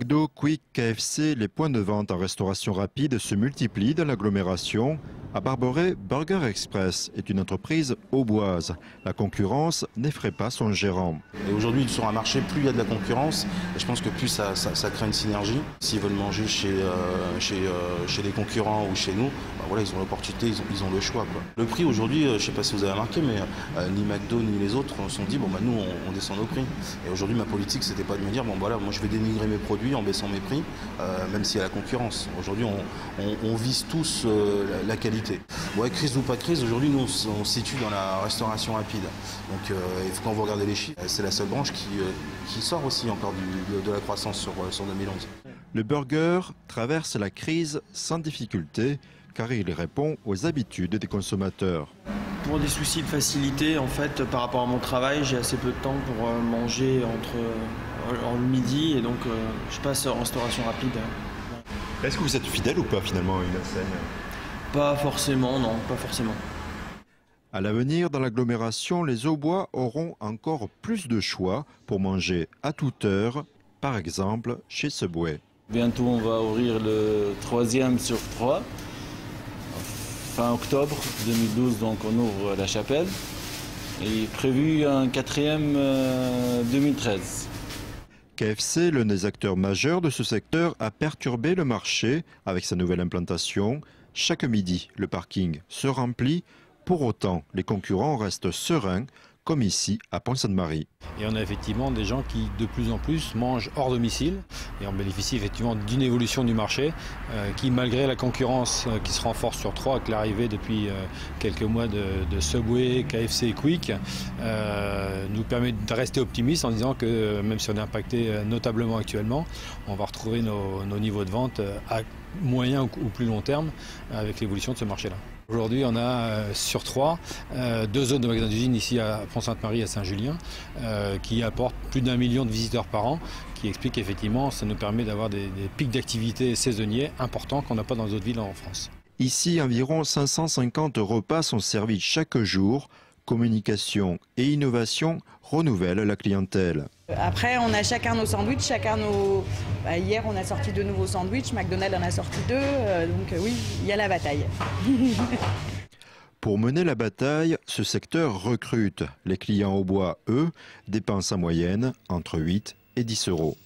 McDo, Quick, KFC, les points de vente en restauration rapide se multiplient dans l'agglomération. À Barberey, Burger Express est une entreprise auboise. La concurrence n'effraie pas son gérant. Et aujourd'hui, sur un marché, plus il y a de la concurrence, et je pense que plus ça crée une synergie. S'ils veulent manger chez les concurrents ou chez nous, ben voilà, ils ont l'opportunité, ils ont le choix, quoi. Le prix aujourd'hui, je ne sais pas si vous avez remarqué, mais ni McDo ni les autres se sont dit, bon, bah, nous, on descend nos prix. Et aujourd'hui, ma politique, c'était pas de me dire, bon, voilà, moi je vais dénigrer mes produits en baissant mes prix, même s'il y a la concurrence. Aujourd'hui, on vise tous la qualité. Ouais, crise ou pas de crise, aujourd'hui nous on se situe dans la restauration rapide. Donc quand vous regardez les chiffres, c'est la seule branche qui sort aussi encore de la croissance sur 2011. Le burger traverse la crise sans difficulté car il répond aux habitudes des consommateurs. Pour des soucis de facilité, en fait, par rapport à mon travail, j'ai assez peu de temps pour manger en midi et donc je passe en restauration rapide. Est-ce que vous êtes fidèle ou pas finalement à une enseigne ? Pas forcément, non, pas forcément. À l'avenir, dans l'agglomération, les Aubois auront encore plus de choix pour manger à toute heure, par exemple chez Subway. Bientôt, on va ouvrir le 3e sur 3. Fin octobre 2012, donc on ouvre la Chapelle. Et prévu un 4e 2013. KFC, l'un des acteurs majeurs de ce secteur, a perturbé le marché avec sa nouvelle implantation. Chaque midi, le parking se remplit. Pour autant, les concurrents restent sereins, comme ici à Pont-Sainte-Marie. Et on a effectivement des gens qui, de plus en plus, mangent hors domicile. Et on bénéficie effectivement d'une évolution du marché qui, malgré la concurrence qui se renforce sur 3, avec l'arrivée depuis quelques mois de Subway, KFC et Quick, nous permet de rester optimistes en disant que même si on est impacté notablement actuellement, on va retrouver nos niveaux de vente à moyen ou plus long terme avec l'évolution de ce marché-là. Aujourd'hui, on a sur 3 2 zones de magasins d'usine ici à Pont-Sainte-Marie et à Saint-Julien qui apportent plus d'1 million de visiteurs par an, qui explique qu'effectivement, ça nous permet d'avoir des pics d'activité saisonniers importants qu'on n'a pas dans d'autres villes en France. Ici, environ 550 repas sont servis chaque jour. Communication et innovation renouvellent la clientèle. Après, on a chacun nos sandwichs, hier, on a sorti 2 nouveaux sandwichs, McDonald's en a sorti 2, donc oui, il y a la bataille. Pour mener la bataille, ce secteur recrute. Les clients Aubois, eux, dépensent en moyenne entre 8 et 10 euros.